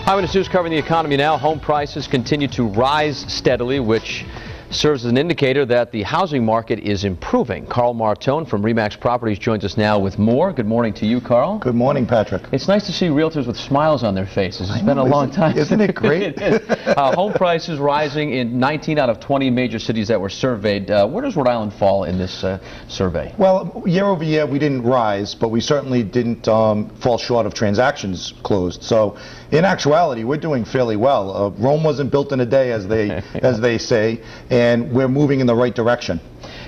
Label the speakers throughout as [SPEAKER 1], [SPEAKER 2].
[SPEAKER 1] Eyewitness News covering the economy now. Home prices continue to rise steadily, which serves as an indicator that the housing market is improving. Karl Martone from Remax Properties joins us now with more. Good morning to you, Karl.
[SPEAKER 2] Good morning, Patrick.
[SPEAKER 1] It's nice to see realtors with smiles on their faces. It's been a long time.
[SPEAKER 2] Isn't it great?
[SPEAKER 1] It is. Home prices rising in 19 out of 20 major cities that were surveyed. Where does Rhode Island fall in this survey?
[SPEAKER 2] Well, year over year, we didn't rise, but we certainly didn't fall short of transactions closed. So, in actuality, we're doing fairly well. Rome wasn't built in a day, as they say, and we're moving in the right direction.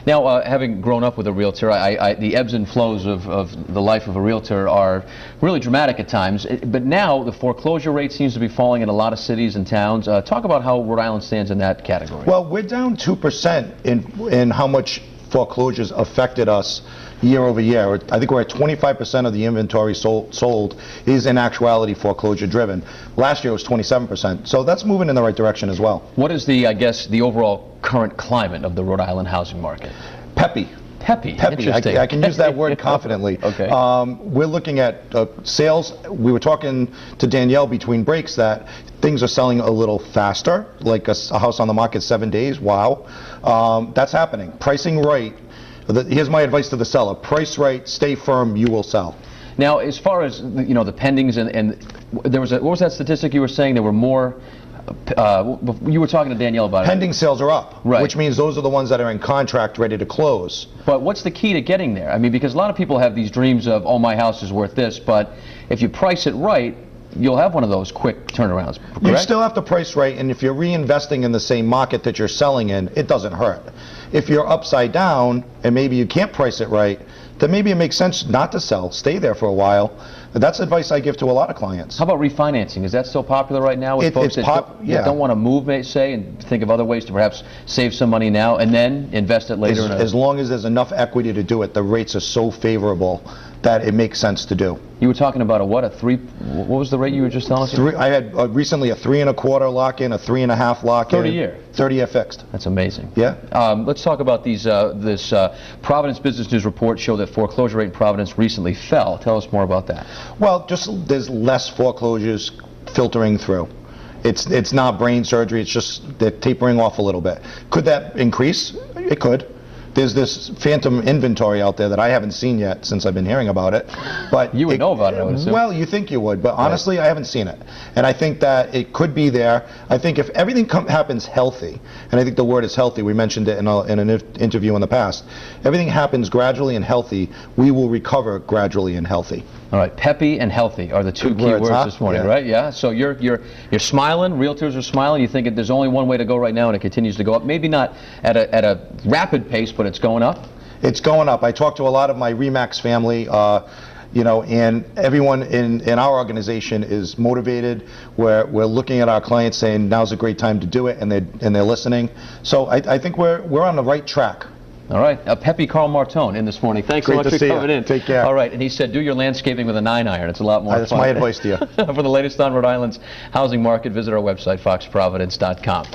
[SPEAKER 1] Now, having grown up with a realtor, the ebbs and flows of the life of a realtor are really dramatic at times. But now the foreclosure rate seems to be falling in a lot of cities and towns. Talk about how Rhode Island stands in that category.
[SPEAKER 2] Well, we're down 2% in how much foreclosures affected us year over year. I think we're at 25% of the inventory sold is in actuality foreclosure driven. Last year it was 27%. So that's moving in the right direction as well.
[SPEAKER 1] What is the, I guess, the overall current climate of the Rhode Island housing market?
[SPEAKER 2] Peppy.
[SPEAKER 1] Peppy.
[SPEAKER 2] I can use that word confidently.
[SPEAKER 1] Okay.
[SPEAKER 2] We're looking at sales. We were talking to Danielle between breaks that things are selling a little faster, like a house on the market 7 days. Wow. That's happening. Pricing right. Here's my advice to the seller. Price right, stay firm, you will sell.
[SPEAKER 1] Now, as far as the pendings and there was what was that statistic you were saying? There were more. You were talking to Danielle about it.
[SPEAKER 2] Pending sales are up,
[SPEAKER 1] right,
[SPEAKER 2] which means those are the ones that are in contract ready to close.
[SPEAKER 1] But what's the key to getting there? I mean, because a lot of people have these dreams of, oh, my house is worth this, but if you price it right, you'll have one of those quick turnarounds, correct?
[SPEAKER 2] You still have to price right, and if you're reinvesting in the same market that you're selling in, it doesn't hurt. If you're upside down and maybe you can't price it right, then maybe it makes sense not to sell. Stay there for a while. That's advice I give to a lot of clients.
[SPEAKER 1] How about refinancing? Is that still popular right now with folks that don't want to move, say, and think of other ways to perhaps save some money now and then invest it later?
[SPEAKER 2] As long as there's enough equity to do it, the rates are so favorable that it makes sense to do.
[SPEAKER 1] You were talking about what was the rate you were just telling us?
[SPEAKER 2] I had recently a 3 1/4 lock-in, a 3 1/2 lock-in.
[SPEAKER 1] 30-year?
[SPEAKER 2] 30-year fixed.
[SPEAKER 1] That's amazing.
[SPEAKER 2] Yeah.
[SPEAKER 1] Let's talk about this Providence Business News report showed that foreclosure rate in Providence recently fell. Tell us more about that.
[SPEAKER 2] Well, just there's less foreclosures filtering through. It's not brain surgery, it's just they're tapering off a little bit. Could that increase? It could. There's this phantom inventory out there that I haven't seen yet since I've been hearing about it. But
[SPEAKER 1] you would know about it, I would assume.
[SPEAKER 2] Well, you think you would, but honestly, I haven't seen it. And I think that it could be there. I think if everything happens healthy, and I think the word is healthy, we mentioned it in an interview in the past, everything happens gradually and healthy, we will recover gradually and healthy.
[SPEAKER 1] All right, peppy and healthy are the two key words this morning, right? Yeah. So you're smiling. Realtors are smiling. You think that there's only one way to go right now, and it continues to go up. Maybe not at a rapid pace, but it's going up.
[SPEAKER 2] It's going up. I talked to a lot of my Remax family. And everyone in our organization is motivated. We're looking at our clients saying now's a great time to do it, and they're listening. So I think we're on the right track.
[SPEAKER 1] All right, peppy Karl Martone in this morning. Thanks so much for coming in.
[SPEAKER 2] Take care.
[SPEAKER 1] All right, and he said do your landscaping with a 9-iron. It's a lot more fun.
[SPEAKER 2] That's my advice to you.
[SPEAKER 1] For the latest on Rhode Island's housing market, visit our website, foxprovidence.com.